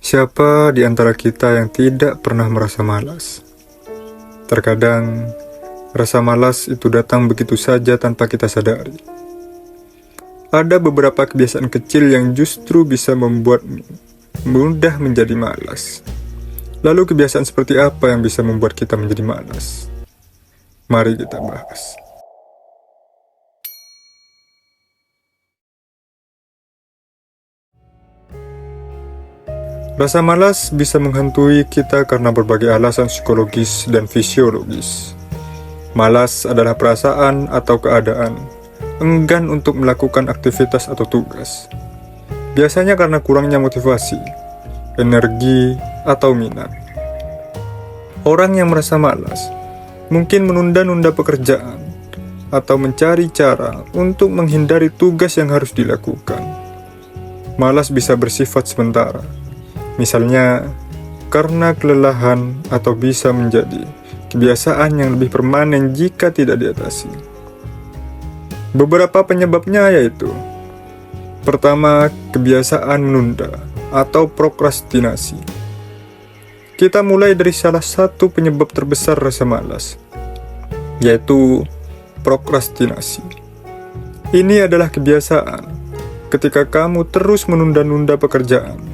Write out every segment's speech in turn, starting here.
Siapa di antara kita yang tidak pernah merasa malas? Terkadang, rasa malas itu datang begitu saja tanpa kita sadari. Ada beberapa kebiasaan kecil yang justru bisa membuatmu mudah menjadi malas. Lalu kebiasaan seperti apa yang bisa membuat kita menjadi malas? Mari kita bahas. Rasa malas bisa menghantui kita karena berbagai alasan psikologis dan fisiologis. Malas adalah perasaan atau keadaan enggan untuk melakukan aktivitas atau tugas. Biasanya karena kurangnya motivasi, energi, atau minat. Orang yang merasa malas mungkin menunda-nunda pekerjaan atau mencari cara untuk menghindari tugas yang harus dilakukan. Malas bisa bersifat sementara. Misalnya, karena kelelahan atau bisa menjadi kebiasaan yang lebih permanen jika tidak diatasi. Beberapa penyebabnya yaitu: pertama, kebiasaan menunda atau prokrastinasi. Kita mulai dari salah satu penyebab terbesar rasa malas, yaitu prokrastinasi. Ini adalah kebiasaan ketika kamu terus menunda-nunda pekerjaan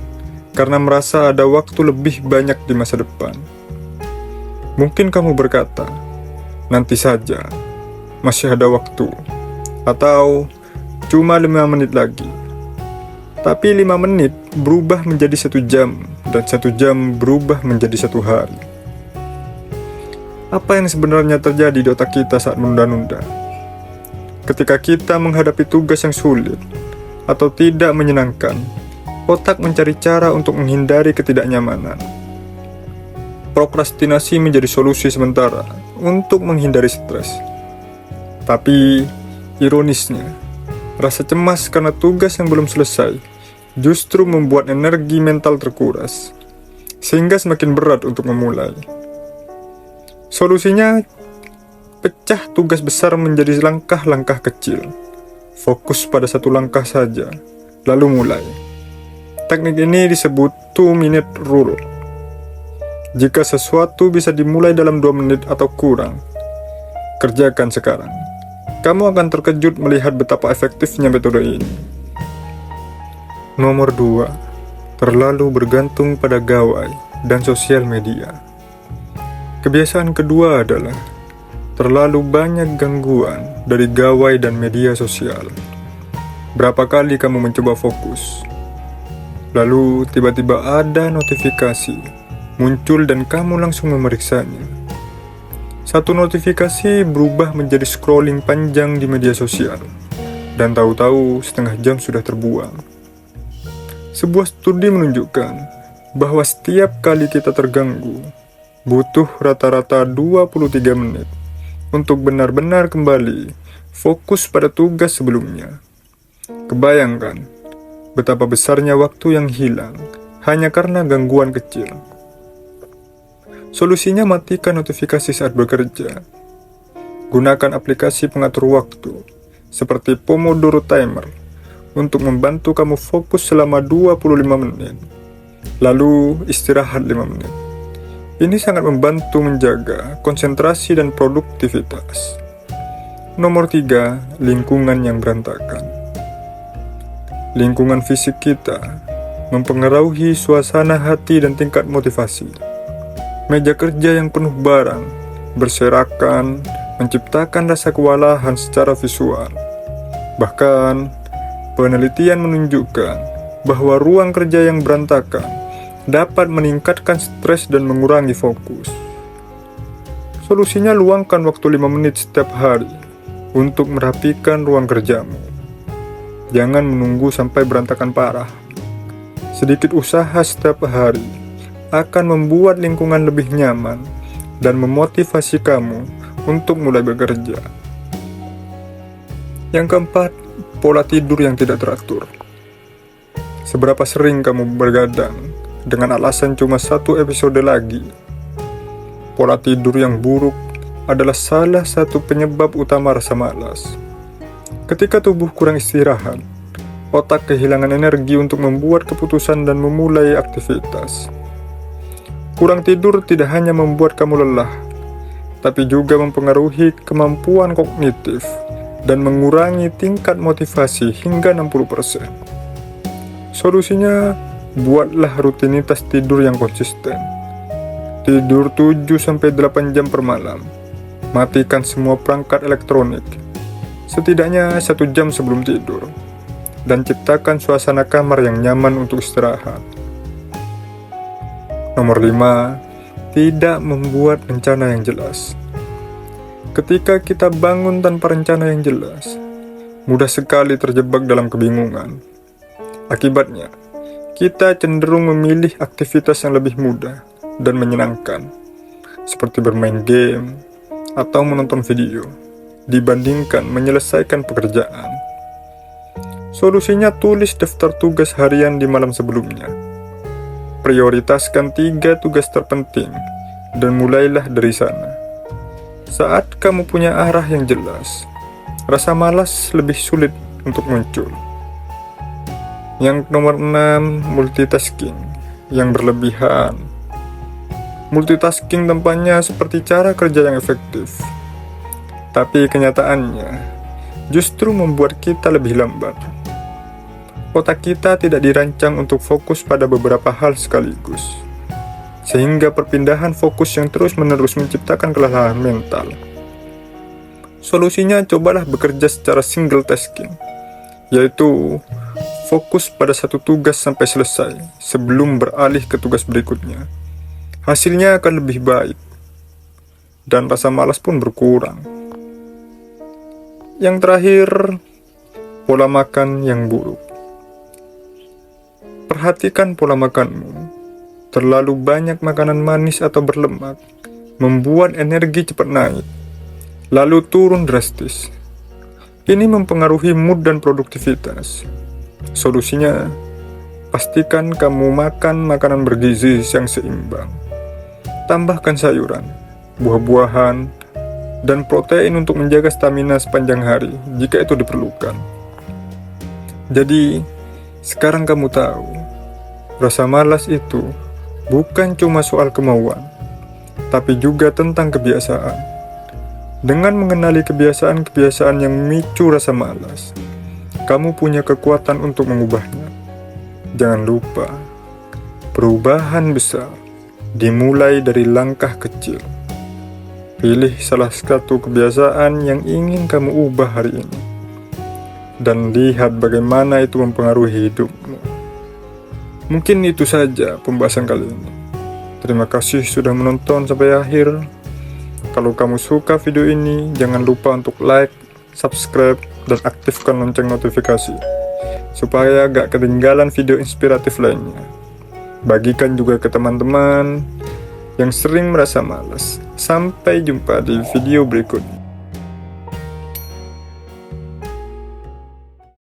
karena merasa ada waktu lebih banyak di masa depan. Mungkin kamu berkata, nanti saja, masih ada waktu, atau cuma 5 menit lagi. Tapi 5 menit berubah menjadi 1 jam, dan 1 jam berubah menjadi 1 hari. Apa yang sebenarnya terjadi di otak kita saat menunda-nunda? Ketika kita menghadapi tugas yang sulit atau tidak menyenangkan, otak mencari cara untuk menghindari ketidaknyamanan. Prokrastinasi menjadi solusi sementara untuk menghindari stres. Tapi, ironisnya, rasa cemas karena tugas yang belum selesai justru membuat energi mental terkuras, sehingga semakin berat untuk memulai. Solusinya, pecah tugas besar menjadi langkah-langkah kecil. Fokus pada satu langkah saja, lalu mulai. Teknik ini disebut 2-minute rule. Jika sesuatu bisa dimulai dalam 2 menit atau kurang, kerjakan sekarang. Kamu akan terkejut melihat betapa efektifnya metode ini. Nomor 2, terlalu bergantung pada gawai dan sosial media. Kebiasaan kedua adalah terlalu banyak gangguan dari gawai dan media sosial. Berapa kali kamu mencoba fokus? Lalu tiba-tiba ada notifikasi muncul dan kamu langsung memeriksanya. Satu notifikasi berubah menjadi scrolling panjang di media sosial, dan tahu-tahu setengah jam sudah terbuang. Sebuah studi menunjukkan bahwa setiap kali kita terganggu, butuh rata-rata 23 menit untuk benar-benar kembali fokus pada tugas sebelumnya. Kebayangkan betapa besarnya waktu yang hilang hanya karena gangguan kecil. Solusinya, matikan notifikasi saat bekerja. Gunakan aplikasi pengatur waktu seperti Pomodoro Timer untuk membantu kamu fokus selama 25 menit. Lalu istirahat 5 menit. Ini sangat membantu menjaga konsentrasi dan produktivitas. Nomor 3, lingkungan yang berantakan. Lingkungan fisik kita mempengaruhi suasana hati dan tingkat motivasi. Meja kerja yang penuh barang, berserakan, menciptakan rasa kewalahan secara visual. Bahkan, penelitian menunjukkan bahwa ruang kerja yang berantakan dapat meningkatkan stres dan mengurangi fokus. Solusinya, luangkan waktu 5 menit setiap hari untuk merapikan ruang kerjamu. Jangan menunggu sampai berantakan parah. Sedikit usaha setiap hari akan membuat lingkungan lebih nyaman dan memotivasi kamu untuk mulai bekerja. Yang keempat, pola tidur yang tidak teratur. Seberapa sering kamu bergadang dengan alasan cuma 1 episode lagi? Pola tidur yang buruk adalah salah satu penyebab utama rasa malas. Ketika tubuh kurang istirahat, Otak kehilangan energi untuk membuat keputusan dan memulai aktivitas. Kurang tidur tidak hanya membuat kamu lelah, tapi juga mempengaruhi kemampuan kognitif dan mengurangi tingkat motivasi hingga 60%. Solusinya, buatlah rutinitas tidur yang konsisten. Tidur 7-8 jam per malam. Matikan semua perangkat elektronik, setidaknya 1 jam sebelum tidur. Dan ciptakan suasana kamar yang nyaman untuk istirahat. Nomor 5, tidak membuat rencana yang jelas. Ketika kita bangun tanpa rencana yang jelas, mudah sekali terjebak dalam kebingungan. Akibatnya, kita cenderung memilih aktivitas yang lebih mudah dan menyenangkan, seperti bermain game atau menonton video, dibandingkan menyelesaikan pekerjaan. Solusinya, tulis daftar tugas harian di malam sebelumnya. Prioritaskan 3 tugas terpenting dan mulailah dari sana. Saat kamu punya arah yang jelas, rasa malas lebih sulit untuk muncul. Yang nomor 6, multitasking yang berlebihan. Multitasking tampaknya seperti cara kerja yang efektif, tapi kenyataannya justru membuat kita lebih lambat. Otak kita tidak dirancang untuk fokus pada beberapa hal sekaligus, sehingga perpindahan fokus yang terus-menerus menciptakan kelelahan mental. Solusinya, cobalah bekerja secara single tasking, yaitu fokus pada satu tugas sampai selesai sebelum beralih ke tugas berikutnya. Hasilnya akan lebih baik, dan rasa malas pun berkurang. Yang terakhir, pola makan yang buruk. Perhatikan pola makanmu. Terlalu banyak makanan manis atau berlemak membuat energi cepat naik, lalu turun drastis. Ini mempengaruhi mood dan produktivitas. Solusinya, pastikan kamu makan makanan bergizi yang seimbang. Tambahkan sayuran, buah-buahan, dan protein untuk menjaga stamina sepanjang hari jika itu diperlukan. Jadi, sekarang kamu tahu, rasa malas itu bukan cuma soal kemauan, tapi juga tentang kebiasaan. Dengan mengenali kebiasaan-kebiasaan yang memicu rasa malas, kamu punya kekuatan untuk mengubahnya. Jangan lupa, perubahan besar dimulai dari langkah kecil. Pilih salah satu kebiasaan yang ingin kamu ubah hari ini, dan lihat bagaimana itu mempengaruhi hidupmu. Mungkin itu saja pembahasan kali ini. Terima kasih sudah menonton sampai akhir. Kalau kamu suka video ini, jangan lupa untuk like, subscribe, dan aktifkan lonceng notifikasi, supaya gak ketinggalan video inspiratif lainnya. Bagikan juga ke teman-teman yang sering merasa malas. Sampai jumpa di video berikutnya.